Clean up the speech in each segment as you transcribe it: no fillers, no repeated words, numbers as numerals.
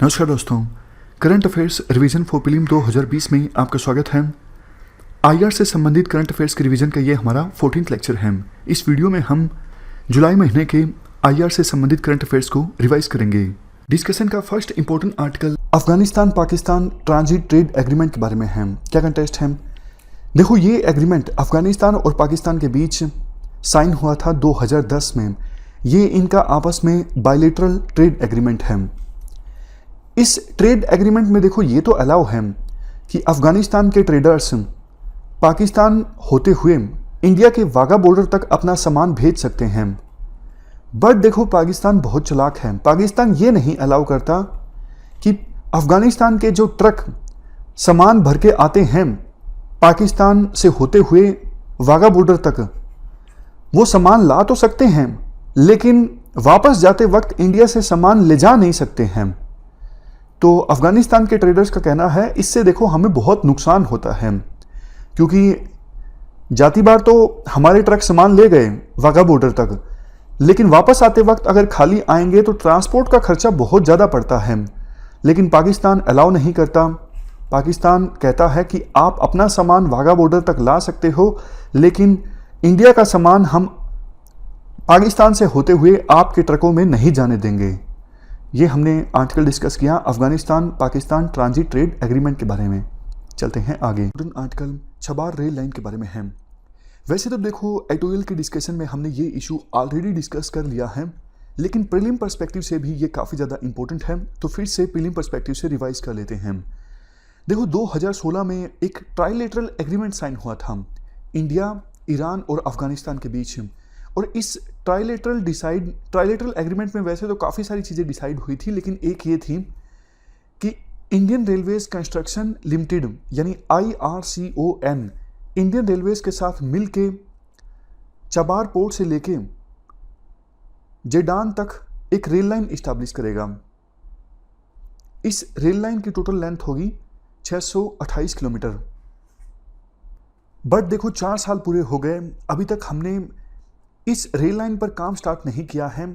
नमस्कार दोस्तों, current affairs revision for prelim 2020 में आपका स्वागत है। आईआर से संबंधित करंट अफेयर्स के रिवीजन का ये हमारा 14th लेक्चर है। इस वीडियो में हम जुलाई महीने के आईआर से संबंधित करंट अफेयर्स को रिवाइज करेंगे। डिस्कशन का first important article Afghanistan Pakistan transit trade agreement के बारे में है। क्या कंटेस्ट है? देखो, ये एग्रीमेंट अफगानिस्तान और पाकिस्तान के बीच साइन हुआ था 2010 में। ये इनका आपस में बायलैटरल ट्रेड एग्रीमेंट है। इस ट्रेड एग्रीमेंट में देखो, ये तो अलाउ है कि अफगानिस्तान के ट्रेडर्स पाकिस्तान होते हुए इंडिया के वाघा बॉर्डर तक अपना सामान भेज सकते हैं। बट देखो, पाकिस्तान बहुत चालाक है। पाकिस्तान ये नहीं अलाउ करता कि अफगानिस्तान के जो ट्रक सामान भर के आते हैं पाकिस्तान से होते हुए वाघा बॉर्डर तक, वो सामान ला तो सकते हैं लेकिन वापस जाते वक्त इंडिया से सामान ले जा नहीं सकते हैं। तो अफगानिस्तान के ट्रेडर्स का कहना है इससे देखो हमें बहुत नुकसान होता है, क्योंकि जाती बार तो हमारे ट्रक सामान ले गए वाघा बॉर्डर तक, लेकिन वापस आते वक्त अगर खाली आएंगे तो ट्रांसपोर्ट का खर्चा बहुत ज़्यादा पड़ता है। लेकिन पाकिस्तान अलाउ नहीं करता। पाकिस्तान कहता है कि आप अपना सामान वाघा बॉर्डर तक ला सकते हो, लेकिन इंडिया का सामान हम पाकिस्तान से होते हुए आपके ट्रकों में नहीं जाने देंगे। ये हमने आर्टिकल डिस्कस किया Afghanistan Pakistan transit trade agreement के बारे में। चलते हैं आगे। आर्टिकल छबार रेल लाइन के बारे में है। वैसे तो देखो, एडिटोरियल के डिस्कशन में हमने ये इशू ऑलरेडी डिस्कस कर लिया है, लेकिन प्रीलिम पर्सपेक्टिव से भी ये काफ़ी ज़्यादा इंपॉर्टेंट है, तो फिर से प्रीलिम पर्सपेक्टिव से रिवाइज कर लेते हैं। देखो, 2016 में एक ट्राइलेटरल एग्रीमेंट साइन हुआ था इंडिया, ईरान और अफगानिस्तान के बीच। और इस ट्राइलेटरल एग्रीमेंट में वैसे तो काफ़ी सारी चीज़ें डिसाइड हुई थी, लेकिन एक ये थी कि इंडियन रेलवेज कंस्ट्रक्शन लिमिटेड यानी IRCON इंडियन रेलवेज के साथ मिलके चबार पोर्ट से लेके जेडान तक एक रेल लाइन इस्टेब्लिश करेगा। इस रेल लाइन की टोटल लेंथ होगी 628 किलोमीटर। बट देखो, 4 साल पूरे हो गए, अभी तक हमने इस रेल लाइन पर काम स्टार्ट नहीं किया है।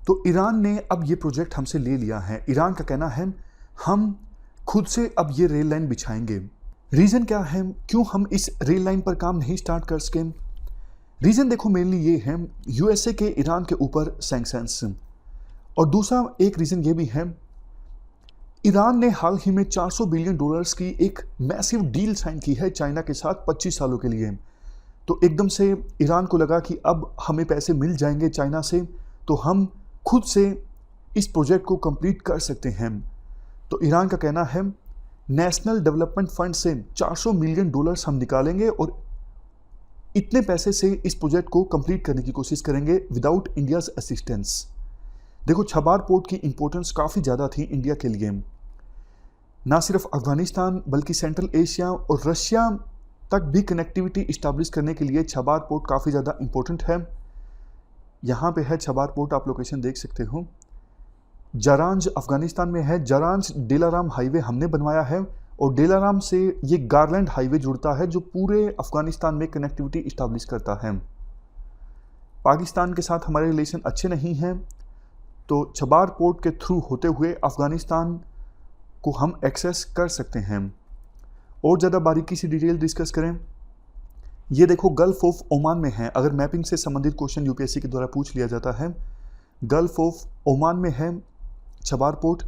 तो ईरान ने अब ये प्रोजेक्ट हमसे ले लिया है। ईरान का कहना है हम खुद से अब ये रेल लाइन बिछाएंगे। रीज़न क्या है क्यों हम इस रेल लाइन पर काम नहीं स्टार्ट कर सके? रीज़न देखो, मेनली ये है USA के ईरान के ऊपर सैंक्शंस, और दूसरा एक रीज़न ये भी है ईरान ने हाल ही में $400 बिलियन की एक मैसिव डील साइन की है चाइना के साथ 25 सालों के लिए। तो एकदम से ईरान को लगा कि अब हमें पैसे मिल जाएंगे चाइना से, तो हम खुद से इस प्रोजेक्ट को कंप्लीट कर सकते हैं। तो ईरान का कहना है नेशनल डेवलपमेंट फंड से $400 मिलियन हम निकालेंगे और इतने पैसे से इस प्रोजेक्ट को कंप्लीट करने की कोशिश करेंगे विदाउट इंडियाज असिस्टेंस। देखो, छबार पोर्ट की इंपॉर्टेंस काफ़ी ज़्यादा थी इंडिया के लिए। ना सिर्फ अफगानिस्तान बल्कि सेंट्रल एशिया और रशिया तक भी कनेक्टिविटी इस्टेब्लिश करने के लिए छबार पोर्ट काफ़ी ज़्यादा इंपॉर्टेंट है। यहाँ पे है छबार पोर्ट, आप लोकेशन देख सकते हो। जरांज अफगानिस्तान में है। जरांज डेलाराम हाईवे हमने बनवाया है, और डेलाराम से ये गारलैंड हाईवे जुड़ता है जो पूरे अफगानिस्तान में कनेक्टिविटी इस्टेब्लिश करता है। पाकिस्तान के साथ हमारे रिलेशन अच्छे नहीं हैं, तो छबार पोर्ट के थ्रू होते हुए अफगानिस्तान को हम एक्सेस कर सकते हैं। और ज़्यादा बारीकी से डिटेल डिस्कस करें, ये देखो गल्फ ऑफ ओमान में है। अगर मैपिंग से संबंधित क्वेश्चन UPSC के द्वारा पूछ लिया जाता है, गल्फ ऑफ ओमान में है छबार पोर्ट,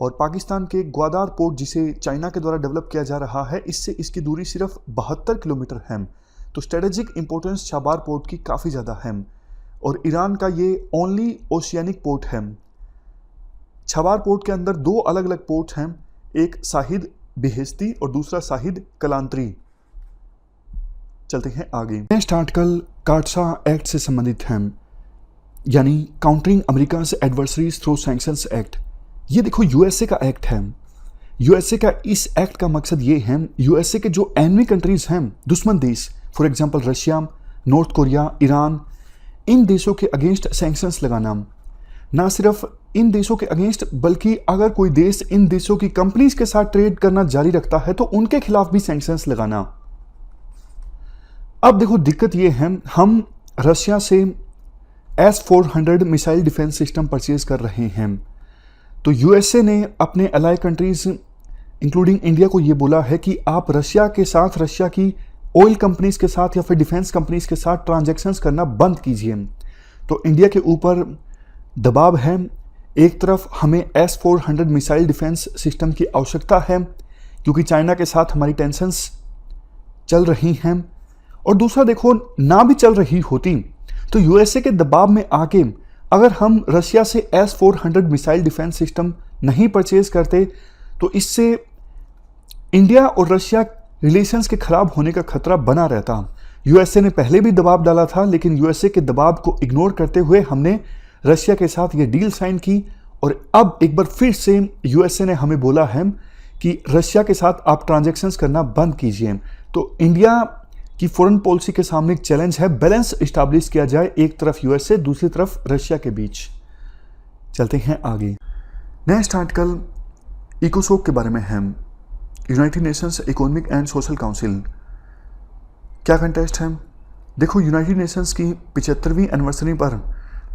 और पाकिस्तान के ग्वादार पोर्ट जिसे चाइना के द्वारा डेवलप किया जा रहा है, इससे इसकी दूरी सिर्फ 72 किलोमीटर है। तो स्ट्रेटेजिक इंपॉर्टेंस छबार पोर्ट की काफ़ी ज़्यादा है, और ईरान का ये ओनली ओशियानिक पोर्ट है। छबार पोर्ट के अंदर 2 अलग अलग पोर्ट हैं, एक शाहिद बेहेस्ती और दूसरा शाहिद कलांत्री। चलते हैं आगे। नेक्स्ट आर्टिकल काटसा एक्ट से संबंधित है, यानी countering America's adversaries through sanctions act. ये देखो USA का एक्ट है। USA का इस एक्ट का मकसद ये है USA के जो एनिमी कंट्रीज हैं, दुश्मन देश, for example Russia, north Korea, Iran, इन देशों के अगेंस्ट सैंक्शंस लगाना। ना सिर्फ इन देशों के अगेंस्ट, बल्कि अगर कोई देश इन देशों की कंपनीज के साथ ट्रेड करना जारी रखता है तो उनके खिलाफ भी सैंक्शंस लगाना। अब देखो, दिक्कत ये है हम रशिया से S-400 missile defence system purchase कर रहे हैं, तो यूएसए ने अपने अलाइ कंट्रीज इंक्लूडिंग इंडिया को ये बोला है कि आप रशिया के साथ, रशिया की ऑयल कंपनीज के साथ या फिर डिफेंस कंपनीज के साथ ट्रांजैक्शंस करना बंद कीजिए। तो इंडिया के ऊपर दबाव है। एक तरफ हमें S-400 मिसाइल डिफेंस सिस्टम की आवश्यकता है क्योंकि चाइना के साथ हमारी टेंशंस चल रही हैं, और दूसरा देखो, ना भी चल रही होती तो यूएसए के दबाव में आके अगर हम रशिया से S-400 मिसाइल डिफेंस सिस्टम नहीं परचेज करते तो इससे इंडिया और रशिया रिलेशंस के खराब होने का खतरा बना रहता। यूएसए ने पहले भी दबाव डाला था, लेकिन यूएसए के दबाव को इग्नोर करते हुए हमने रशिया के साथ ये डील साइन की, और अब एक बार फिर से यूएसए ने हमें बोला है कि रशिया के साथ आप ट्रांजैक्शंस करना बंद कीजिए। तो इंडिया की फॉरेन पॉलिसी के सामने एक चैलेंज है, बैलेंस इस्टेब्लिश किया जाए, एक तरफ यूएसए दूसरी तरफ रशिया के बीच। चलते हैं आगे। नेक्स्ट आर्टिकल इकोसोक के बारे में है, United Nations economic and social council. क्या कंटेस्ट है? देखो, यूनाइटेड नेशंस की 75वीं एनिवर्सरी पर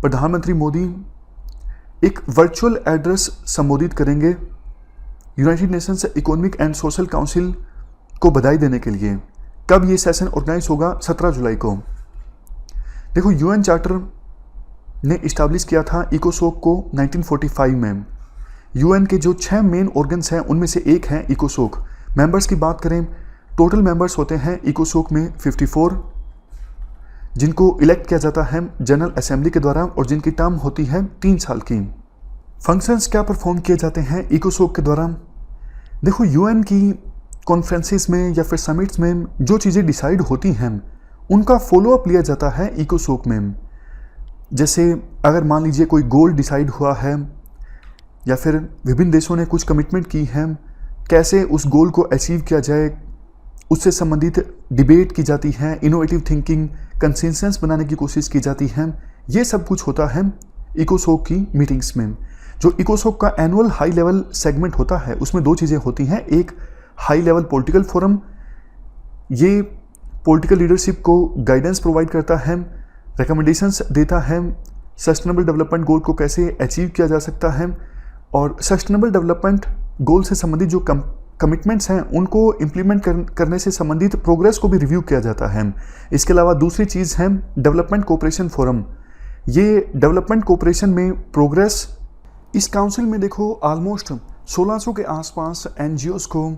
प्रधानमंत्री मोदी एक वर्चुअल एड्रेस संबोधित करेंगे United Nations economic and social council को बधाई देने के लिए। कब ये सेशन ऑर्गेनाइज होगा? 17 जुलाई को। देखो, यूएन चार्टर ने इस्टेब्लिश किया था इकोसोक को 1945 में। यूएन के जो 6 मेन ऑर्गन्स हैं उनमें से एक है इकोसोक। मेंबर्स की बात करें, टोटल मेंबर्स होते हैं इकोसोक में 54, जिनको इलेक्ट किया जाता है जनरल असेंबली के द्वारा और जिनकी टर्म होती है 3 साल की। फंक्शंस क्या परफॉर्म किए जाते हैं इकोसोक के द्वारा? देखो, यूएन की कॉन्फ्रेंसेस में या फिर समिट्स में जो चीज़ें डिसाइड होती हैं उनका फॉलो अप लिया जाता है इकोसोक में। जैसे अगर मान लीजिए कोई गोल डिसाइड हुआ है या फिर विभिन्न देशों ने कुछ कमिटमेंट की है, कैसे उस गोल को अचीव किया जाए, उससे संबंधित डिबेट की जाती है, इनोवेटिव थिंकिंग, कंसेंसस बनाने की कोशिश की जाती है। ये सब कुछ होता है इकोसोक की मीटिंग्स में। जो इकोसोक का एनुअल हाई लेवल सेगमेंट होता है उसमें 2 चीज़ें होती हैं। एक हाई लेवल पॉलिटिकल फोरम, ये पॉलिटिकल लीडरशिप को गाइडेंस प्रोवाइड करता है, रिकमेंडेशंस देता है, सस्टेनेबल डेवलपमेंट गोल को कैसे अचीव किया जा सकता है, और सस्टेनेबल डेवलपमेंट गोल से संबंधित जो कमिटमेंट्स हैं उनको इम्प्लीमेंट करने से संबंधित प्रोग्रेस को भी रिव्यू किया जाता है। इसके अलावा दूसरी चीज़ है डेवलपमेंट कोऑपरेशन फोरम। ये डेवलपमेंट कोऑपरेशन में प्रोग्रेस, इस काउंसिल में देखो ऑलमोस्ट 1600 के आसपास एनजीओज को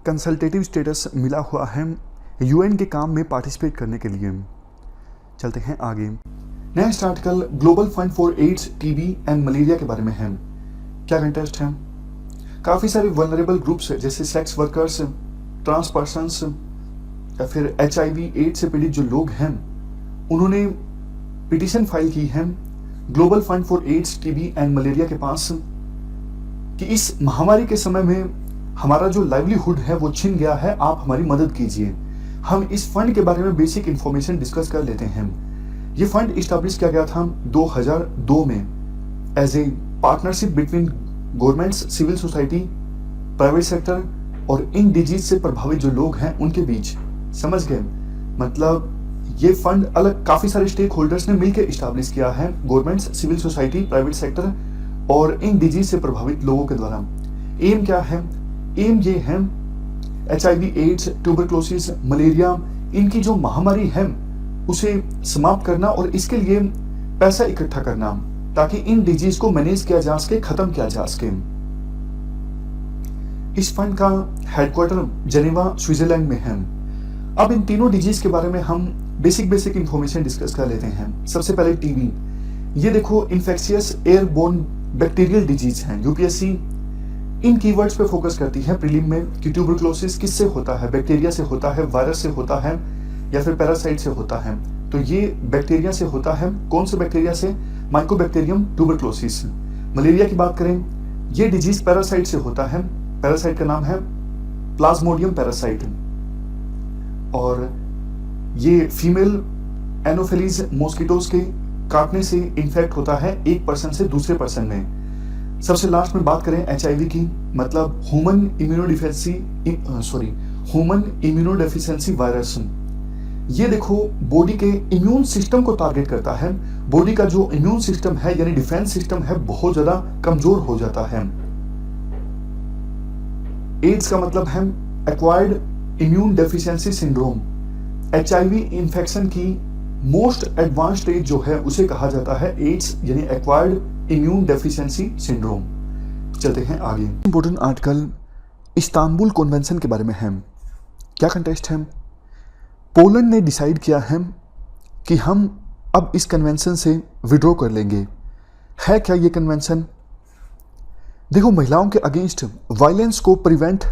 कंसल्टेटिव स्टेटस मिला हुआ है यूएन के काम में पार्टिसिपेट करने के लिए। चलते हैं आगे। Next article global fund for AIDS, TB and malaria के बारे में है। क्या कंटेस्ट है? काफ़ी सारे वल्नरेबल ग्रुप्स जैसे सेक्स वर्कर्स, ट्रांस पर्सन्स या फिर HIV एड्स से पीड़ित जो लोग हैं उन्होंने पिटीशन फाइल की है global fund for AIDS, TB and malaria के पास कि इस महामारी के समय में हमारा जो लाइवलीहुड है वो छिन गया है, आप हमारी मदद कीजिए। हम इस फंड के बारे में बेसिक इंफॉर्मेशन डिस्कस कर लेते हैं। ये फंड इस्टेब्लिश किया गया था 2002 में as a partnership between governments, civil society, private sector और इन डिजीज से प्रभावित जो लोग हैं उनके बीच। समझ गए? मतलब ये फंड अलग काफी सारे स्टेक होल्डर्स ने मिलकर इस्टेब्लिश किया है, governments, civil society, private sector और इन डिजीज से प्रभावित लोगों के द्वारा। एम क्या है? एम ये है HIV एड्स, ट्यूबरक्लोसिस, मलेरिया, इनकी जो महामारी है उसे समाप्त करना और इसके लिए पैसा इकट्ठा करना ताकि इन डिजीज को मैनेज किया जा सके, खत्म किया जा सके। इस फंड का हेडक्वार्टर जेनेवा, स्विट्जरलैंड में है। अब इन तीनों डिजीज के बारे में हम बेसिक इंफॉर्मेशन डिस्कस कर लेते हैं। सबसे पहले टीबी। ये देखो इन्फेक्शियस एयरबोर्न बैक्टीरियल डिजीज है। यूपीएससी इन कीवर्ड्स पे फोकस करती है प्रीलिम में कि ट्यूबरक्लोसिस किससे होता है, बैक्टीरिया से होता है, वायरस से होता है या फिर पैरासाइट से होता है। तो ये बैक्टीरिया से होता है। कौन से बैक्टीरिया से? Mycobacterium tuberculosis. मलेरिया की बात करें, ये डिजीज पैरासाइट से होता है। पैरासाइट का नाम है प्लाज्मोडियम पैरासाइट और ये फीमेल एनोफिलीज मॉस्किटोज के काटने से इन्फेक्ट होता है एक पर्सन से दूसरे पर्सन में। सबसे लास्ट में बात करें HIV की, मतलब ह्यूमन इम्यूनोडेफिशिएंसी वायरस। ये देखो बॉडी के इम्यून सिस्टम को टारगेट करता है। बॉडी का जो इम्यून सिस्टम है यानी डिफेंस सिस्टम है बहुत ज्यादा कमजोर हो जाता है। एड्स का मतलब है acquired immune deficiency syndrome. HIV infection की मोस्ट एडवांस स्टेज जो है उसे कहा जाता है एड्स यानी एक्वायर्ड इम्यून डेफिशिएंसी सिंड्रोम। चलते हैं आगे। इंपॉर्टेंट आर्टिकल इस्तांबुल कन्वेंशन के बारे में है। क्या कंटेस्ट है? पोलैंड ने डिसाइड किया है कि हम अब इस कन्वेंशन से विड्रॉ कर लेंगे। है क्या ये कन्वेंशन? देखो, महिलाओं के अगेंस्ट वायलेंस को प्रिवेंट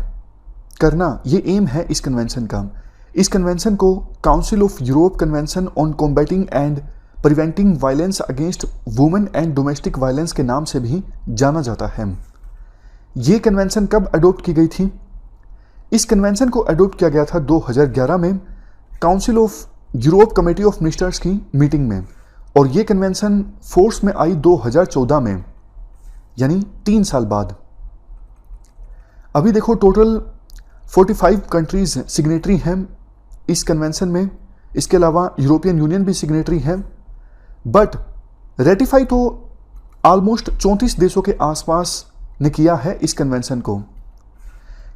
करना ये एम है इस कन्वेंशन का। इस कन्वेंशन को council of Europe convention on combating and preventing violence against women and domestic violence के नाम से भी जाना जाता है। ये कन्वेंशन कब अडोप्ट की गई थी? इस कन्वेंशन को अडोप्ट किया गया था 2011 में council of Europe committee of ministers की मीटिंग में, और ये कन्वेंशन फोर्स में आई 2014 में, यानी 3 साल बाद। अभी देखो टोटल 45 कंट्रीज सिग्नेटरी हैं इस कन्वेंशन में। इसके अलावा यूरोपियन यूनियन भी सिग्नेटरी है, बट रेटिफाई तो ऑलमोस्ट 34 देशों के आसपास ने किया है इस कन्वेंशन को।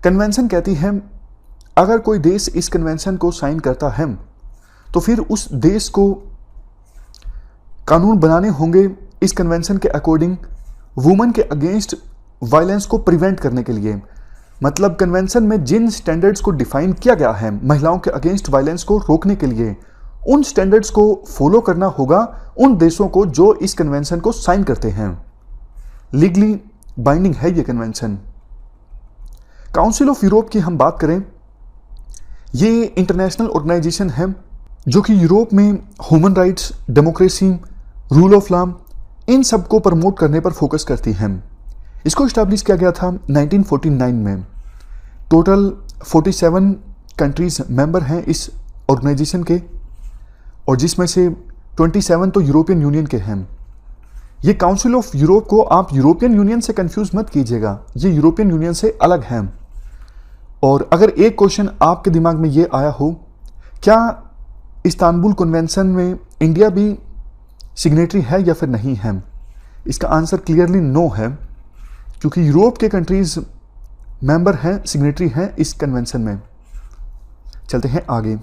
कन्वेंशन कहती है अगर कोई देश इस कन्वेंशन को साइन करता है तो फिर उस देश को कानून बनाने होंगे इस कन्वेंशन के अकॉर्डिंग वुमेन के अगेंस्ट वायलेंस को प्रिवेंट करने के लिए। मतलब कन्वेंशन में जिन स्टैंडर्ड्स को डिफाइन किया गया है महिलाओं के अगेंस्ट वायलेंस को रोकने के लिए, उन स्टैंडर्ड्स को फॉलो करना होगा उन देशों को जो इस कन्वेंशन को साइन करते हैं। लीगली बाइंडिंग है ये कन्वेंशन। काउंसिल ऑफ यूरोप की हम बात करें, ये इंटरनेशनल ऑर्गेनाइजेशन है जो कि यूरोप में human rights, democracy, rule of law in सब को प्रमोट करने पर फोकस करती है। इसको इस्टेब्लिश किया गया था 1949 में। टोटल 47 कंट्रीज मेंबर हैं इस ऑर्गेनाइजेशन के, और जिसमें से 27 तो यूरोपियन यूनियन के हैं। ये काउंसिल ऑफ यूरोप को आप यूरोपियन यूनियन से कंफ्यूज मत कीजिएगा, ये यूरोपियन यूनियन से अलग है। और अगर एक क्वेश्चन आपके दिमाग में ये आया हो, क्या इस्तांबुल कन्वेंशन में इंडिया भी सिग्नेटरी है या फिर नहीं है? इसका आंसर क्लियरली नो है, क्योंकि यूरोप के कंट्रीज मेंबर हैं, सिग्नेटरी हैं इस कन्वेंशन में। चलते हैं आगे।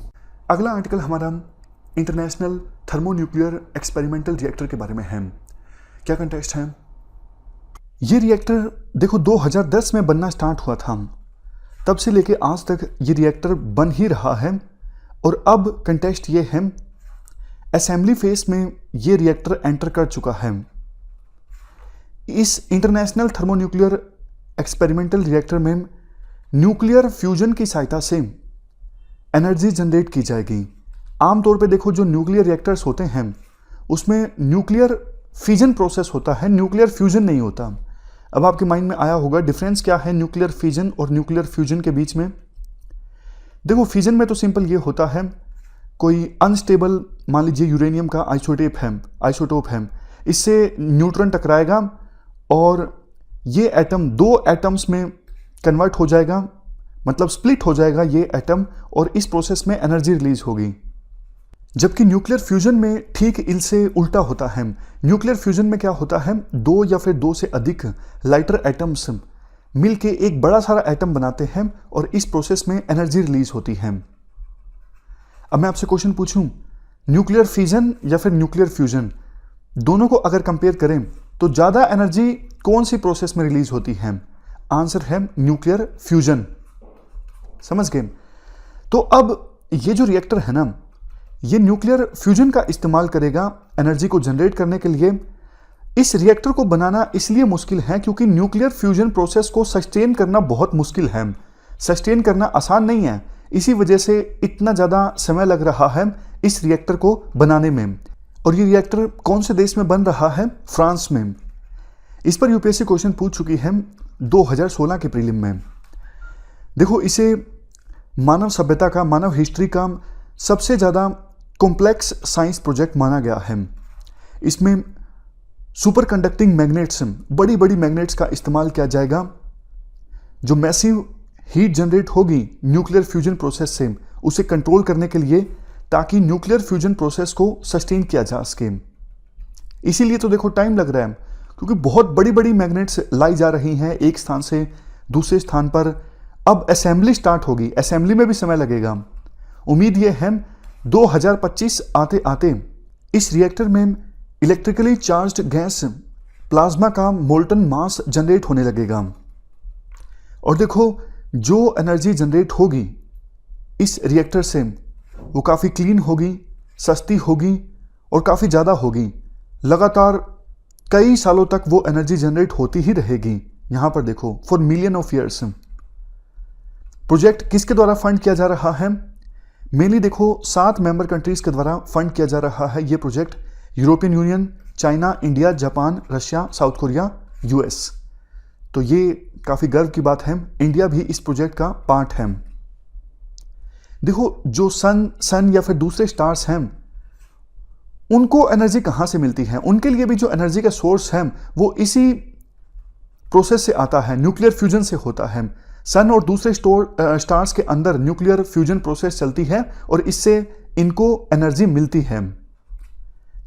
अगला आर्टिकल हमारा इंटरनेशनल थर्मोन्यूक्लियर एक्सपेरिमेंटल रिएक्टर के बारे में है। क्या कंटेक्स्ट है? ये रिएक्टर देखो 2010 में बनना स्टार्ट हुआ था, तब से लेके आज तक ये रिएक्टर बन ही रहा है। और अब कंटेक्स्ट ये है, असेंबली फेज में ये रिएक्टर एंटर कर चुका है। इस इंटरनेशनल थर्मोन्यूक्लियर एक्सपेरिमेंटल रिएक्टर में न्यूक्लियर फ्यूजन की सहायता से एनर्जी जनरेट की जाएगी। आमतौर पे देखो जो न्यूक्लियर रिएक्टर्स होते हैं उसमें न्यूक्लियर फिजन प्रोसेस होता है, न्यूक्लियर फ्यूजन नहीं होता। अब आपके माइंड में आया होगा डिफरेंस क्या है न्यूक्लियर फिजन और न्यूक्लियर फ्यूजन के बीच में। देखो फिजन में तो सिंपल ये होता है, कोई अनस्टेबल मान लीजिए यूरेनियम का आइसोटोप है, इससे न्यूट्रॉन टकराएगा और ये एटम 2 एटम्स में कन्वर्ट हो जाएगा, मतलब स्प्लिट हो जाएगा ये एटम, और इस प्रोसेस में एनर्जी रिलीज होगी। जबकि न्यूक्लियर फ्यूजन में ठीक इनसे उल्टा होता है। न्यूक्लियर फ्यूजन में क्या होता है, 2 या फिर 2 से अधिक लाइटर एटम्स मिलके एक बड़ा सारा एटम बनाते हैं और इस प्रोसेस में एनर्जी रिलीज होती है। अब मैं आपसे क्वेश्चन पूछूं, न्यूक्लियर फिजन या फिर न्यूक्लियर फ्यूजन, दोनों को अगर कंपेयर करें तो ज्यादा एनर्जी कौन सी प्रोसेस में रिलीज होती है? आंसर है न्यूक्लियर फ्यूजन। समझ गए? तो अब ये जो रिएक्टर है ना, ये न्यूक्लियर फ्यूजन का इस्तेमाल करेगा एनर्जी को जनरेट करने के लिए। इस रिएक्टर को बनाना इसलिए मुश्किल है क्योंकि न्यूक्लियर फ्यूजन प्रोसेस को सस्टेन करना बहुत मुश्किल है, सस्टेन करना आसान नहीं है। इसी वजह से इतना ज़्यादा समय लग रहा है इस रिएक्टर को बनाने में। और ये रिएक्टर कौन से देश में बन रहा है? फ्रांस में। इस पर यूपीएससी क्वेश्चन पूछ चुकी है 2016 के प्रीलिम में। देखो इसे मानव सभ्यता का, मानव हिस्ट्री का सबसे ज़्यादा कॉम्प्लेक्स साइंस प्रोजेक्ट माना गया है। इसमें सुपर कंडक्टिंग मैग्नेट्स, बड़ी बड़ी मैग्नेट्स का इस्तेमाल किया जाएगा। जो मैसिव हीट जनरेट होगी न्यूक्लियर फ्यूजन प्रोसेस से, उसे कंट्रोल करने के लिए ताकि न्यूक्लियर फ्यूजन प्रोसेस को सस्टेन किया जा सके। इसीलिए तो देखो टाइम लग रहा है, क्योंकि बहुत बड़ी बड़ी मैग्नेट्स लाई जा रही हैं एक स्थान से दूसरे स्थान पर। अब असेंबली स्टार्ट होगी, असेंबली में भी समय लगेगा। उम्मीद यह है 2025 आते आते इस रिएक्टर में इलेक्ट्रिकली चार्ज्ड गैस प्लाज्मा का मोल्टन मास जनरेट होने लगेगा। और देखो जो एनर्जी जनरेट होगी इस रिएक्टर से वो काफ़ी क्लीन होगी, सस्ती होगी और काफ़ी ज़्यादा होगी। लगातार कई सालों तक वो एनर्जी जनरेट होती ही रहेगी। यहां पर देखो for million of years. Project किसके द्वारा फंड किया जा रहा है? मेनली देखो 7 मेंबर कंट्रीज के द्वारा फंड किया जा रहा है ये project. European union, China, India, Japan, Russia, south Korea, US. तो ये काफ़ी गर्व की बात है, इंडिया भी इस प्रोजेक्ट का पार्ट है। देखो जो सन या फिर दूसरे स्टार्स हैं उनको एनर्जी कहां से मिलती है? उनके लिए भी जो एनर्जी का सोर्स है वो इसी प्रोसेस से आता है, न्यूक्लियर फ्यूजन से होता है। सन और दूसरे स्टार्स के अंदर न्यूक्लियर फ्यूजन प्रोसेस चलती है और इससे इनको एनर्जी मिलती है।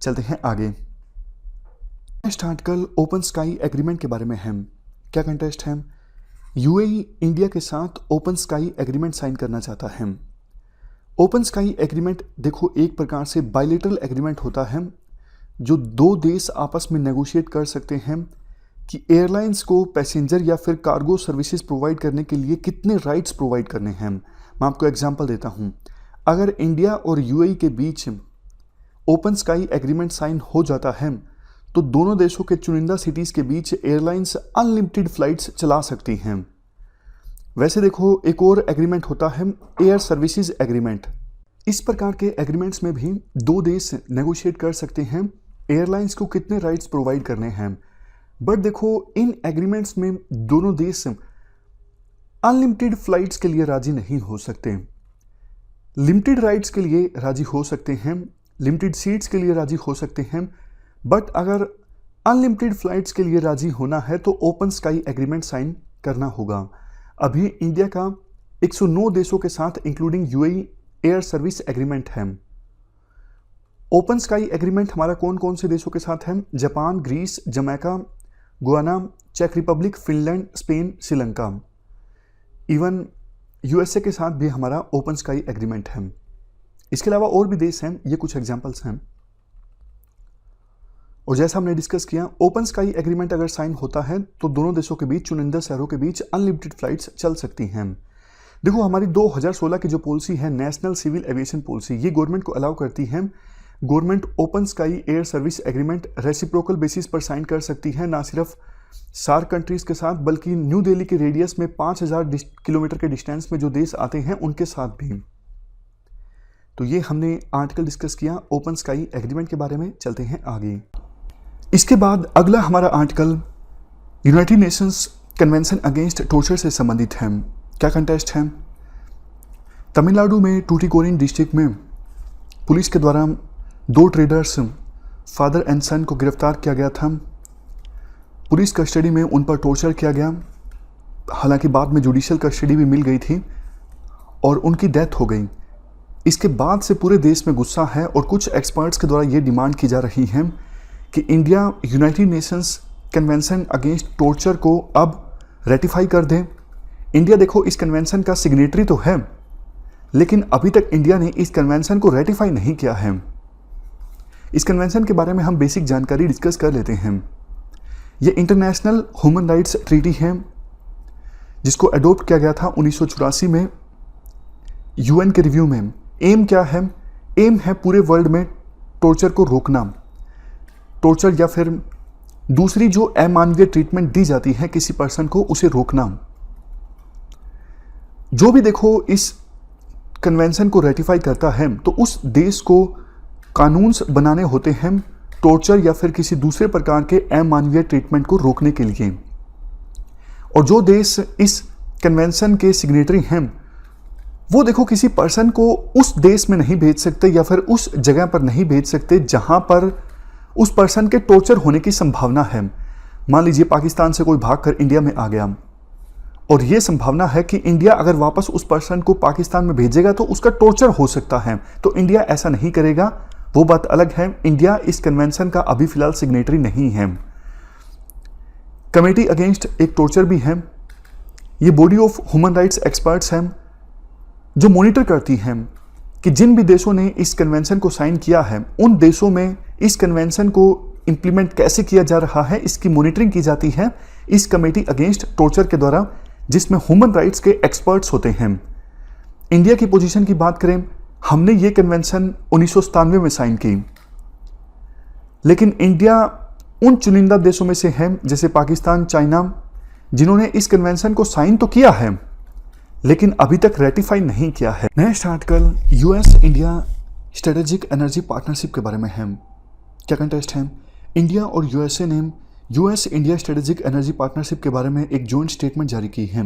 चलते हैं आगे। Next article open sky agreement के बारे में है। क्या कंटेस्ट है? यूएई इंडिया के साथ ओपन स्काई एग्रीमेंट साइन करना चाहता है। ओपन स्काई एग्रीमेंट देखो एक प्रकार से बायलैटरल एग्रीमेंट होता है जो 2 देश आपस में नेगोशिएट कर सकते हैं कि एयरलाइंस को पैसेंजर या फिर कार्गो सर्विसेज प्रोवाइड करने के लिए कितने राइट्स प्रोवाइड करने हैं। मैं आपको एग्जांपल देता हूं। अगर इंडिया और यूएई के बीच ओपन स्काई एग्रीमेंट साइन हो जाता है तो दोनों देशों के चुनिंदा सिटीज़ के बीच एयरलाइंस अनलिमिटेड फ्लाइट्स चला सकती हैं। वैसे देखो एक और एग्रीमेंट होता है एयर सर्विसेज एग्रीमेंट। इस प्रकार के एग्रीमेंट्स में भी 2 देश नेगोशिएट कर सकते हैं एयरलाइंस को कितने राइट्स प्रोवाइड करने हैं। बट देखो इन एग्रीमेंट्स में दोनों देश अनलिमिटेड फ्लाइट्स के लिए राजी नहीं हो सकते। लिमिटेड राइट्स के लिए राजी हो सकते हैं, लिमिटेड सीट्स के लिए राजी हो सकते हैं। बट अगर अनलिमिटेड फ्लाइट्स के लिए राजी होना है तो ओपन स्काई एग्रीमेंट साइन करना होगा। अभी इंडिया का 109 देशों के साथ including UAE air service agreement है। ओपन स्काई एग्रीमेंट हमारा कौन कौन से देशों के साथ है? जापान, ग्रीस, जमैका, गुयाना, चेक Republic, Finland, Spain, Sri Lanka. Even USA के साथ भी हमारा ओपन स्काई एग्रीमेंट है। इसके अलावा और भी देश हैं, ये कुछ एग्जांपल्स हैं। और जैसा हमने डिस्कस किया ओपन स्काई एग्रीमेंट अगर साइन होता है तो दोनों देशों के बीच चुनिंदा शहरों के बीच अनलिमिटेड फ्लाइट्स चल सकती हैं। देखो हमारी 2016 की जो पॉलिसी है नेशनल सिविल एविएशन पॉलिसी, ये गवर्नमेंट को अलाउ करती है। Government open sky air service agreement reciprocal basis पर साइन कर सकती है, ना सिर्फ सार्क कंट्रीज के साथ बल्कि न्यू दिल्ली के रेडियस में 5000 किलोमीटर के डिस्टेंस में जो देश आते हैं उनके साथ भी। तो ये हमने आर्टिकल डिस्कस किया ओपन स्काई एग्रीमेंट के बारे में। चलते हैं आगे। इसके बाद अगला हमारा article United Nations convention against torture से संबंधित है। क्या कंटेस्ट है? तमिलनाडु में टूटिकोरिन डिस्ट्रिक्ट में पुलिस के द्वारा 2 ट्रेडर्स फादर एंड सन को गिरफ्तार किया गया था। पुलिस कस्टडी में उन पर टॉर्चर किया गया, हालांकि बाद में जुडिशियल कस्टडी भी मिल गई थी और उनकी डेथ हो गई। इसके बाद से पूरे देश में गुस्सा है और कुछ एक्सपर्ट्स के द्वारा ये डिमांड की जा रही है कि India United Nations convention against torture को अब रेटिफाई कर दे। इंडिया देखो इस कन्वेंशन का सिग्नेटरी तो है, लेकिन अभी तक इंडिया ने इस कन्वेंशन को रेटिफाई नहीं किया है। इस कन्वेंशन के बारे में हम बेसिक जानकारी डिस्कस कर लेते हैं। यह इंटरनेशनल ह्यूमन राइट्स ट्रीटी है जिसको अडोप्ट किया गया था 1984 में यूएन के रिव्यू में। एम क्या है? एम है पूरे वर्ल्ड में टॉर्चर को रोकना। टॉर्चर या फिर दूसरी जो अमानवीय ट्रीटमेंट दी जाती है किसी पर्सन को, उसे रोकना। जो भी देखो इस कन्वेंशन को रेटिफाई करता है तो उस देश को कानून्स बनाने होते हैं टॉर्चर या फिर किसी दूसरे प्रकार के अमानवीय ट्रीटमेंट को रोकने के लिए। और जो देश इस कन्वेंशन के सिग्नेटरी हैं वो देखो किसी पर्सन को उस देश में नहीं भेज सकते या फिर उस जगह पर नहीं भेज सकते जहां पर उस पर्सन के टॉर्चर होने की संभावना है। मान लीजिए पाकिस्तान से कोई भागकर इंडिया में आ गया और यह संभावना है कि इंडिया अगर वापस उस पर्सन को पाकिस्तान में भेजेगा तो उसका टॉर्चर हो सकता है। तो इंडिया ऐसा नहीं करेगा, वो बात अलग है। इंडिया इस कन्वेंशन का अभी फिलहाल सिग्नेटरी नहीं है। कमेटी अगेंस्ट एक टॉर्चर भी है। ये body of human rights experts हैं जो मॉनिटर करती हैं कि जिन भी देशों ने इस कन्वेंशन को साइन किया है उन देशों में इस कन्वेंशन को इंप्लीमेंट कैसे किया जा रहा है, इसकी मॉनिटरिंग की जाती है इस कमेटी अगेंस्ट टॉर्चर के द्वारा, जिसमें ह्यूमन राइट्स के एक्सपर्ट्स होते हैं। इंडिया की पोजीशन की बात करें, हमने ये कन्वेंशन 1997 में साइन की, लेकिन इंडिया उन चुनिंदा देशों में से है जैसे पाकिस्तान, चाइना, जिन्होंने इस कन्वेंशन को साइन तो किया है लेकिन अभी तक रेटिफाई नहीं किया है। Next article US India strategic energy partnership के बारे में है। क्या कंटेस्ट है? इंडिया और यूएसए ने US India strategic energy partnership के बारे में एक जॉइंट स्टेटमेंट जारी की है।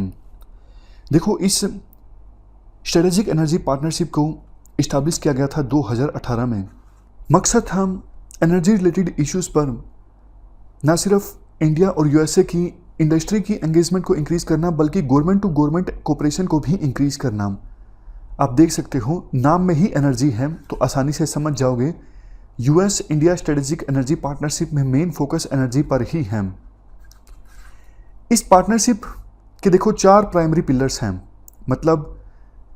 देखो, इस स्ट्रेटेजिक एनर्जी पार्टनरशिप को इस्टेब्लिश किया गया था 2018 में। मकसद था एनर्जी रिलेटेड इश्यूज पर न सिर्फ इंडिया और यूएसए की इंडस्ट्री की एंगेजमेंट को इंक्रीज करना बल्कि गवर्नमेंट टू गवर्नमेंट कोऑपरेशन को भी इंक्रीज करना। आप देख सकते हो नाम में ही एनर्जी है तो आसानी से समझ जाओगे US India strategic energy partnership में मेन फोकस एनर्जी पर ही है। इस पार्टनरशिप के देखो 4 प्राइमरी पिलर्स हैं, मतलब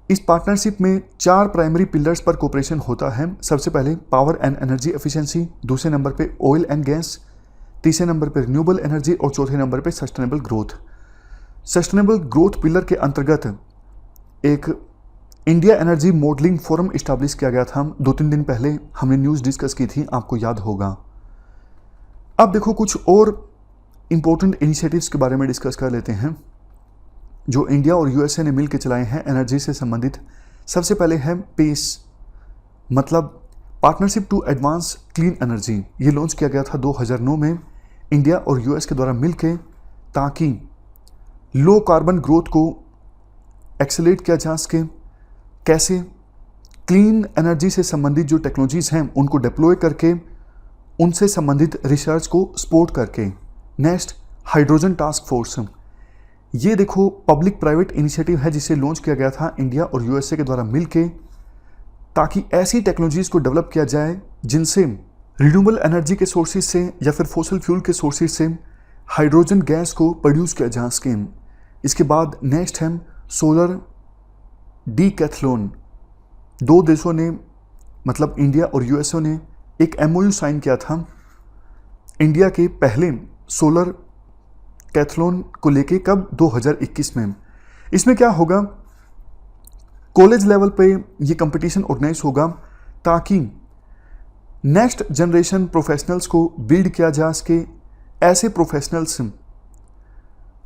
इस पार्टनरशिप में 4 प्राइमरी पिलर्स पर कोऑपरेशन होता है। सबसे पहले पावर एंड एनर्जी एफिशिएंसी, दूसरे नंबर पे ऑयल एंड गैस, तीसरे नंबर पर रिन्यूएबल एनर्जी और चौथे नंबर पर sustainable growth. Sustainable growth pillar के अंतर्गत एक India energy modelling forum establish किया गया था। 2-3 दिन पहले हमने न्यूज़ डिस्कस की थी, आपको याद होगा। अब देखो कुछ और इम्पोर्टेंट इनिशिएटिव्स के बारे में डिस्कस कर लेते हैं जो इंडिया और यूएसए ने मिलकर चलाए हैं एनर्जी से संबंधित। सबसे पहले है पेस, मतलब partnership to advance clean energy. ये लॉन्च किया गया था 2009 में इंडिया और यूएस के द्वारा मिलकर, ताकि लो कार्बन ग्रोथ को एक्सेलरेट किया जा सके। कैसे? क्लीन एनर्जी से संबंधित जो टेक्नोलॉजीज हैं उनको डिप्लॉय करके, उनसे संबंधित रिसर्च को सपोर्ट करके। Next, hydrogen task force. ये देखो पब्लिक प्राइवेट इनिशिएटिव है जिसे लॉन्च किया गया था इंडिया और यूएसए के द्वारा मिलके, ताकि ऐसी टेक्नोलॉजीज को डेवलप किया जाए जिनसे रिन्यूएबल एनर्जी के सोर्सेज से या फिर फॉसिल फ्यूल के सोर्सेज से हाइड्रोजन गैस को प्रोड्यूस किया जा सके। इसके बाद नेक्स्ट है सोलर डीकैथलॉन। 2 देशों ने, मतलब इंडिया और यूएसए ने एक एमओयू साइन किया था इंडिया के पहले सोलर कैथलॉन को लेके। कब? 2021 में। इसमें क्या होगा, कॉलेज लेवल पे ये कंपटीशन ऑर्गेनाइज होगा ताकि नेक्स्ट जनरेशन प्रोफेशनल्स को बिल्ड किया जा सके। ऐसे प्रोफेशनल्स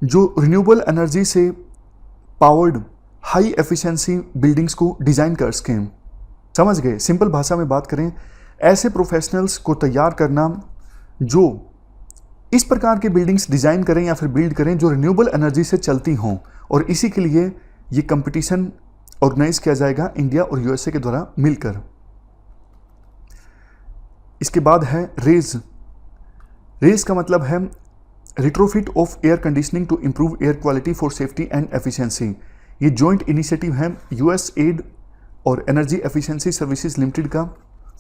जो रिन्यूएबल एनर्जी से पावर्ड हाई एफिशिएंसी बिल्डिंग्स को डिज़ाइन कर सकें। समझ गए? सिंपल भाषा में बात करें, ऐसे प्रोफेशनल्स को तैयार करना जो इस प्रकार के बिल्डिंग्स डिज़ाइन करें या फिर बिल्ड करें जो रिन्यूएबल एनर्जी से चलती हों, और इसी के लिए ये कंपटीशन ऑर्गेनाइज किया जाएगा इंडिया और यूएसए के द्वारा मिलकर। इसके बाद है रेज। रेज का मतलब है retrofit of air conditioning to improve air quality for safety and efficiency. ये जॉइंट इनिशिएटिव है यूएस एड और एनर्जी एफिशिएंसी सर्विसेज लिमिटेड का।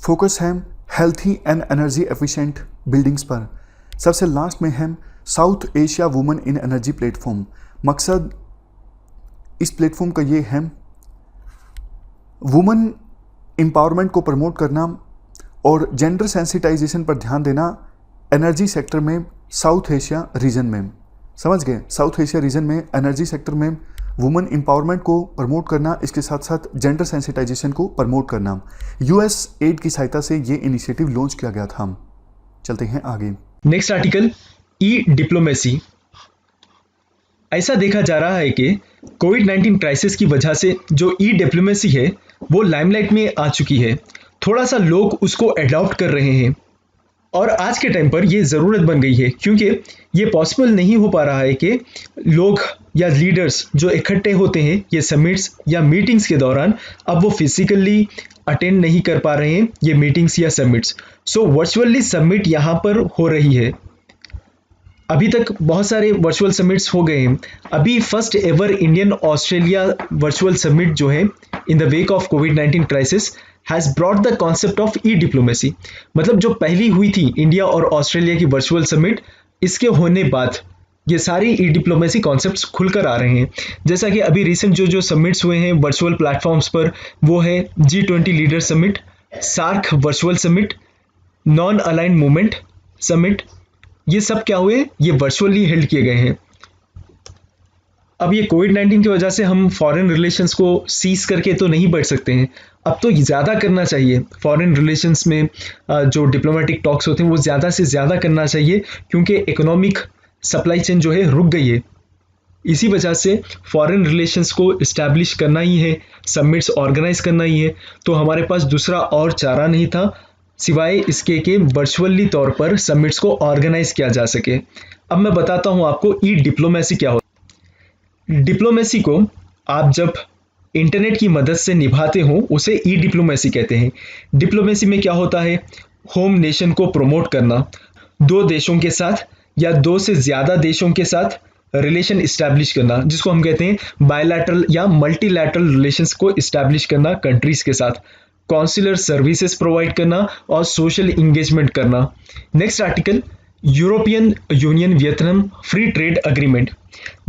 फोकस है healthy and energy efficient buildings पर। सबसे लास्ट में है South Asia women in energy platform. मकसद इस प्लेटफॉर्म का ये है वुमेन एम्पावरमेंट को प्रमोट करना और जेंडर सेंसिटाइजेशन पर ध्यान देना एनर्जी सेक्टर में साउथ एशिया रीजन में। समझ गए? साउथ एशिया रीजन में एनर्जी सेक्टर में वुमेन एम्पावरमेंट को प्रमोट करना, इसके साथ साथ जेंडर सेंसिटाइजेशन को प्रमोट करना। यूएस एड की सहायता से ये इनिशिएटिव लॉन्च किया गया था। चलते हैं आगे। नेक्स्ट आर्टिकल, ई डिप्लोमेसी। ऐसा देखा जा रहा है कि कोविड-19 क्राइसिस की वजह से जो ई डिप्लोमेसी है वो लाइमलाइट में आ चुकी है। थोड़ा सा लोग उसको अडॉप्ट कर रहे हैं और आज के टाइम पर ये ज़रूरत बन गई है, क्योंकि ये पॉसिबल नहीं हो पा रहा है कि लोग या लीडर्स जो इकट्ठे होते हैं ये समिट्स या मीटिंग्स के दौरान, अब वो फिजिकली अटेंड नहीं कर पा रहे हैं ये मीटिंग्स या समिट्स। सो वर्चुअली समिट यहाँ पर हो रही है। अभी तक बहुत सारे वर्चुअल समिट्स हो गए हैं। अभी first ever Indian Australia virtual summit जो है in the wake of covid crisis has brought the concept of E diplomacy. मतलब जो पहली हुई थी इंडिया और ऑस्ट्रेलिया की वर्चुअल समिट, इसके होने बाद ये सारी ई डिप्लोमेसी कॉन्सेप्ट्स खुलकर आ रहे हैं। जैसा कि अभी रिसेंट जो समिट्स हुए हैं वर्चुअल प्लेटफॉर्म्स पर, वो है G20 leader summit, SAARC virtual summit, non aligned movement summit. ये सब क्या हुए, ये वर्चुअली हेल्ड किए गए हैं। अब ये कोविड-19 की वजह से हम फॉरेन रिलेशंस को सीज करके तो नहीं बैठ सकते हैं, अब तो ज़्यादा करना चाहिए। फॉरेन रिलेशंस में जो डिप्लोमेटिक टॉक्स होते हैं वो ज़्यादा से ज़्यादा करना चाहिए, क्योंकि इकोनॉमिक सप्लाई चेन जो है रुक गई है। इसी वजह से फॉरेन रिलेशंस को इस्टेब्लिश करना ही है, समिट्स ऑर्गेनाइज करना ही है। तो हमारे पास दूसरा और चारा नहीं था सिवाय इसके कि वर्चुअली तौर पर समिट्स को ऑर्गेनाइज किया जा सके। अब मैं बताता हूं आपको ई डिप्लोमेसी क्या होता है। डिप्लोमेसी को आप जब इंटरनेट की मदद से निभाते हो उसे ई डिप्लोमेसी कहते हैं। डिप्लोमेसी में क्या होता है, होम नेशन को प्रमोट करना, दो देशों के साथ या दो से ज़्यादा देशों के साथ रिलेशन इस्टेब्लिश करना, जिसको हम कहते हैं बायलैटरल या मल्टीलैटरल रिलेशंस को इस्टेब्लिश करना कंट्रीज के साथ, कॉन्सुलर सर्विसेज प्रोवाइड करना और सोशल इंगेजमेंट करना। Next article, European union Vietnam free trade agreement.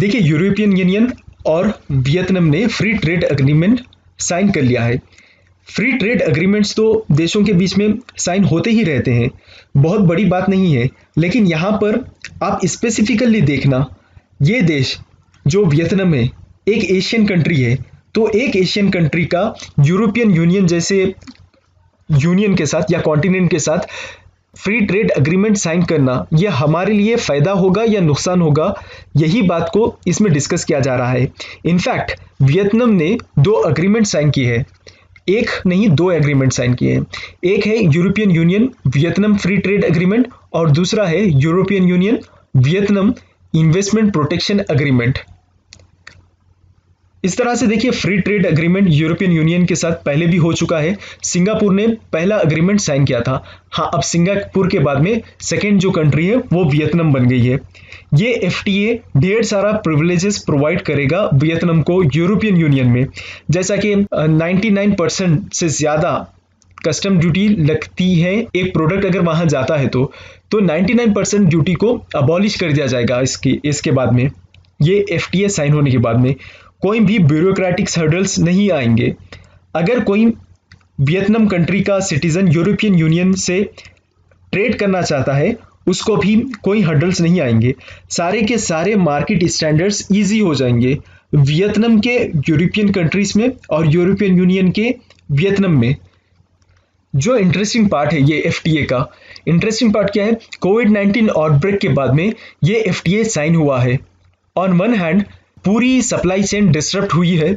देखिए यूरोपियन यूनियन और वियतनाम ने फ्री ट्रेड अग्रीमेंट साइन कर लिया है। फ्री ट्रेड अग्रीमेंट्स तो देशों के बीच में साइन होते ही रहते हैं, बहुत बड़ी बात नहीं है। लेकिन यहाँ पर आप स्पेसिफिकली देखना, ये देश जो वियतनाम है एक एशियन कंट्री है, तो एक एशियन कंट्री का यूरोपियन यूनियन जैसे यूनियन के साथ या कॉन्टिनेंट के साथ फ्री ट्रेड अग्रीमेंट साइन करना, यह हमारे लिए फ़ायदा होगा या नुकसान होगा, यही बात को इसमें डिस्कस किया जा रहा है। इनफैक्ट वियतनाम ने दो अग्रीमेंट साइन किए हैं, एक नहीं दो एग्रीमेंट साइन किए हैं। एक है European union Vietnam free trade agreement और दूसरा है European union Vietnam investment protection agreement. इस तरह से देखिए free trade agreement European union के साथ पहले भी हो चुका है। सिंगापुर ने पहला अग्रीमेंट साइन किया था। हाँ, अब सिंगापुर के बाद में सेकेंड जो कंट्री है वो वियतनाम बन गई है। ये FTA ढेर सारा प्रिविलेजेस प्रोवाइड करेगा वियतनाम को यूरोपियन यूनियन में, जैसा कि 99% से ज़्यादा कस्टम ड्यूटी लगती है एक प्रोडक्ट अगर वहाँ जाता है तो 99% ड्यूटी को अबॉलिश कर दिया जाएगा इसके बाद में। ये FTA साइन होने के बाद में कोई भी ब्यूरोक्रेटिक हर्डल्स नहीं आएंगे। अगर कोई वियतनाम कंट्री का सिटीजन यूरोपियन यूनियन से ट्रेड करना चाहता है उसको भी कोई हर्डल्स नहीं आएंगे। सारे के सारे मार्केट स्टैंडर्ड्स इजी हो जाएंगे वियतनाम के यूरोपियन कंट्रीज में और यूरोपियन यूनियन के वियतनाम में। जो इंटरेस्टिंग पार्ट है ये FTA का, इंटरेस्टिंग पार्ट क्या है, कोविड-19 आउटब्रेक के बाद में ये FTA साइन हुआ है। ऑन वन हैंड पूरी सप्लाई चेन डिस्टर्ब हुई है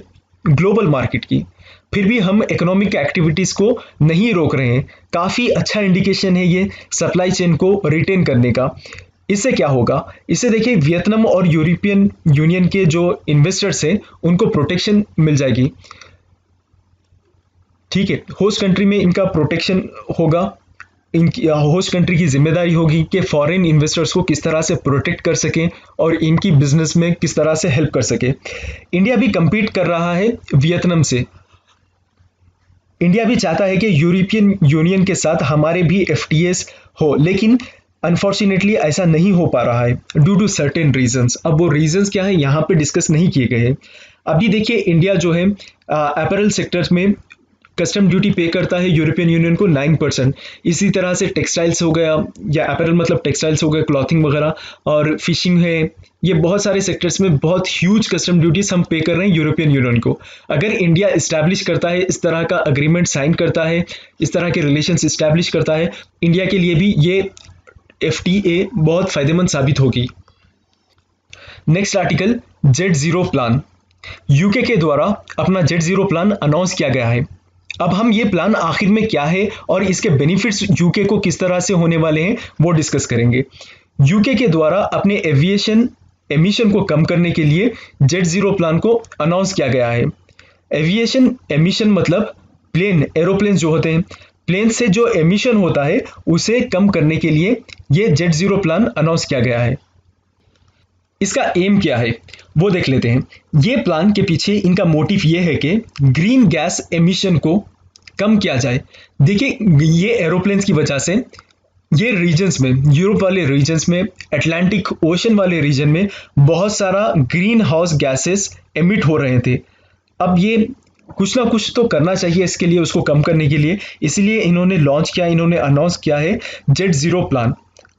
ग्लोबल मार्केट की, फिर भी हम इकोनॉमिक एक्टिविटीज़ को नहीं रोक रहे हैं। काफ़ी अच्छा इंडिकेशन है ये सप्लाई चेन को रिटेन करने का। इससे क्या होगा, इससे देखिए वियतनाम और यूरोपियन यूनियन के जो इन्वेस्टर्स हैं उनको प्रोटेक्शन मिल जाएगी। ठीक है, होस्ट कंट्री में इनका प्रोटेक्शन होगा, इनकी होस्ट कंट्री की जिम्मेदारी होगी कि फॉरेन इन्वेस्टर्स को किस तरह से प्रोटेक्ट कर सकें और इनकी बिजनेस में किस तरह से हेल्प कर सके। इंडिया भी compete कर रहा है वियतनाम से। इंडिया भी चाहता है कि यूरोपियन यूनियन के साथ हमारे भी FTAs हो, लेकिन अनफॉर्चुनेटली ऐसा नहीं हो पा रहा है ड्यू टू सर्टेन रीजंस। अब वो रीजंस क्या है यहाँ पे डिस्कस नहीं किए गए हैं। अभी देखिए इंडिया जो है अपैरल सेक्टर में कस्टम ड्यूटी पे करता है यूरोपियन यूनियन को 9%। इसी तरह से टेक्सटाइल्स हो गया, या अपैरल मतलब टेक्सटाइल्स हो गए, क्लॉथिंग वगैरह, और फिशिंग है, ये बहुत सारे सेक्टर्स में बहुत ह्यूज कस्टम ड्यूटीज हम पे कर रहे हैं यूरोपियन यूनियन को। अगर इंडिया इस्टेब्लिश करता है, इस तरह का अग्रीमेंट साइन करता है, इस तरह के रिलेशंस इस्टेब्लिश करता है, इंडिया के लिए भी ये FTA बहुत फायदेमंद साबित होगी। Next article, Z0 plan. UK के द्वारा अपना Z0 प्लान अनाउंस किया गया है। अब हम ये प्लान आखिर में क्या है और इसके बेनिफिट्स यूके को किस तरह से होने वाले हैं वो डिस्कस करेंगे। यूके के द्वारा अपने एविएशन एमिशन को कम करने के लिए Z0 प्लान को अनाउंस किया गया है। एविएशन एमिशन मतलब प्लेन, एरोप्लेन जो होते हैं, प्लेन से जो एमिशन होता है उसे कम करने के लिए ये Z0 प्लान अनाउंस किया गया है। इसका एम क्या है वो देख लेते हैं। ये प्लान के पीछे इनका मोटिव ये है कि ग्रीन गैस एमिशन को कम किया जाए। देखिए ये एरोप्लेन्स की वजह से ये रीजन्स में, यूरोप वाले रीजन्स में, अटलांटिक ओशन वाले रीजन में बहुत सारा ग्रीन हाउस गैसेस एमिट हो रहे थे। अब ये कुछ ना कुछ तो करना चाहिए इसके लिए, उसको कम करने के लिए, इसलिए इन्होंने लॉन्च किया, इन्होंने अनाउंस किया है जेट जीरो प्लान।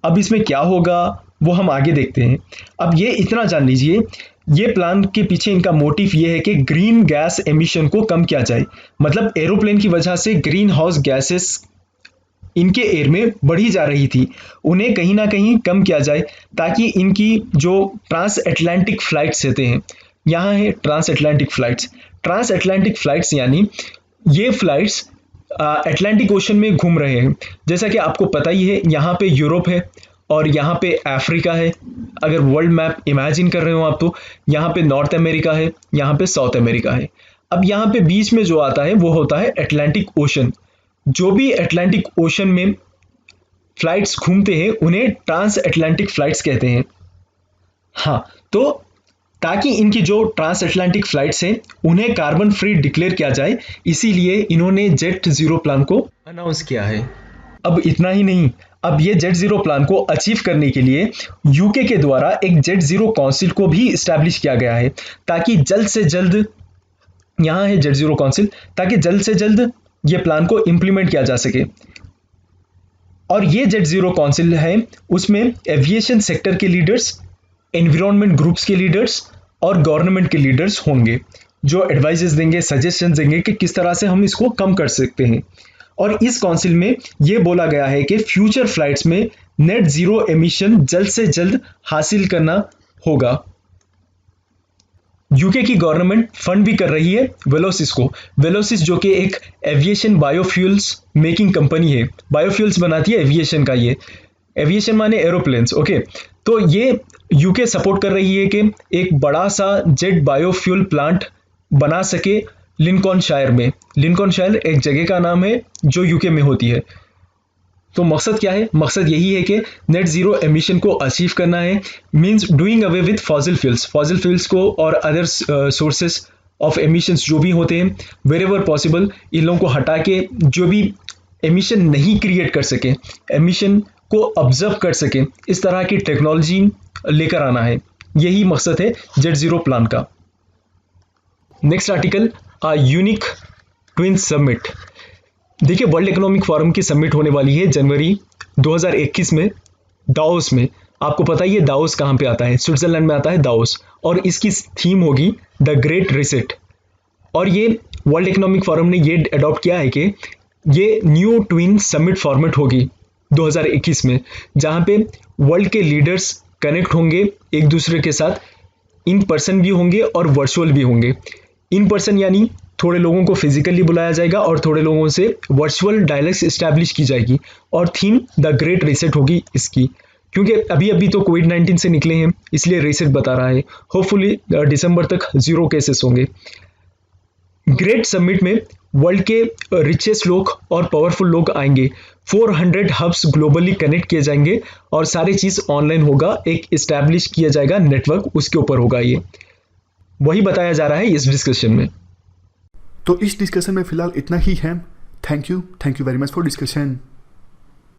अब इसमें क्या होगा वो हम आगे देखते हैं। अब ये इतना जान लीजिए, ये प्लान के पीछे इनका मोटिव ये है कि ग्रीन गैस एमिशन को कम किया जाए। मतलब एरोप्लेन की वजह से ग्रीन हाउस गैसेस इनके एयर में बढ़ी जा रही थी, उन्हें कहीं ना कहीं कम किया जाए ताकि इनकी जो ट्रांस अटलांटिक फ्लाइट्स रहते हैं, यहाँ है trans Atlantic flights. Trans Atlantic flights यानी ये फ्लाइट्स अटलांटिक ओशन में घूम रहे हैं। जैसा कि आपको पता ही है, यहाँ पे यूरोप है और यहाँ पे अफ्रीका है। अगर वर्ल्ड मैप इमेजिन कर रहे हो आप तो यहाँ पे नॉर्थ अमेरिका है, यहाँ पे साउथ अमेरिका है। अब यहाँ पे बीच में जो आता है वो होता है अटलांटिक ओशन। जो भी अटलांटिक ओशन में फ्लाइट्स घूमते हैं उन्हें ट्रांस अटलांटिक फ्लाइट्स कहते हैं। हाँ, तो ताकि इनकी जो ट्रांस अटलांटिक फ्लाइट्स हैं उन्हें कार्बन फ्री डिक्लेयर किया जाए, इसीलिए इन्होंने जेट जीरो प्लान को अनाउंस किया है। अब इतना ही नहीं, अब ये जेट जीरो प्लान को अचीव करने के लिए यूके के द्वारा एक जेट जीरो काउंसिल को भी इस्टेब्लिश किया गया है, ताकि जल्द से जल्द, यहाँ है जेट जीरो काउंसिल, ताकि जल्द से जल्द ये प्लान को इंप्लीमेंट किया जा सके। और ये जेट जीरो काउंसिल है, उसमें एविएशन सेक्टर के लीडर्स, एनवायरनमेंट ग्रुप्स के लीडर्स और गवर्नमेंट के लीडर्स होंगे, जो एडवाइजेस देंगे, सजेशंस देंगे कि किस तरह से हम इसको कम कर सकते हैं। और इस काउंसिल में ये बोला गया है कि फ्यूचर फ्लाइट्स में नेट जीरो एमिशन जल्द से जल्द हासिल करना होगा। यूके की गवर्नमेंट फंड भी कर रही है वेलोसिस को। वेलोसिस जो कि एक एविएशन बायोफ्यूल्स मेकिंग कंपनी है, बायोफ्यूल्स बनाती है एविएशन का। ये एविएशन माने एरोप्लेन्स, ओके। तो ये यूके सपोर्ट कर रही है कि एक बड़ा सा जेट बायोफ्यूल प्लांट बना सके लिंकॉनशायर में। लिंकॉनशायर एक जगह का नाम है जो यूके में होती है। तो मकसद क्या है? मकसद यही है कि नेट जीरो एमिशन को अचीव करना है, means doing away with fossil fuels को और अदर सोर्सेस ऑफ एमिशंस जो भी होते हैं, वेरेवर पॉसिबल इन लोगों को हटा के जो भी एमिशन नहीं क्रिएट कर सके, एमिशन को ऑब्जर्व कर सके, इस तरह की टेक्नोलॉजी लेकर आना है। यही मकसद है जेट जीरो प्लान का। Next article, unique twin summit. देखिए वर्ल्ड इकोनॉमिक फोरम की समिट होने वाली है जनवरी 2021 में दाओस में। आपको पता ही है दाओस कहाँ पे आता है, स्विट्जरलैंड में आता है दाओस, और इसकी थीम होगी द ग्रेट रिसेट। और ये वर्ल्ड इकोनॉमिक फोरम ने ये अडॉप्ट किया है कि ये न्यू ट्विन समिट फॉर्मेट होगी 2021 में, जहाँ पे वर्ल्ड के लीडर्स कनेक्ट होंगे एक दूसरे के साथ, इन पर्सन भी होंगे और वर्चुअल भी होंगे। इन पर्सन यानी थोड़े लोगों को फिजिकली बुलाया जाएगा और थोड़े लोगों से वर्चुअल डायलॉग्स इस्टेब्लिश की जाएगी, और थीम द ग्रेट रीसेट होगी इसकी। क्योंकि अभी तो कोविड-19 से निकले हैं, इसलिए रीसेट बता रहा है। होपफुली दिसंबर तक 0 केसेस होंगे। ग्रेट समिट में वर्ल्ड के रिचेस्ट लोग और पावरफुल लोग आएंगे। 400 हब्स ग्लोबली कनेक्ट किए जाएंगे और सारी चीज़ ऑनलाइन होगा, एक इस्टेब्लिश किया जाएगा नेटवर्क, उसके ऊपर होगा। ये वही बताया जा रहा है इस डिस्कशन में। तो इस डिस्कशन में फिलहाल इतना ही है। Thank you very much for discussion.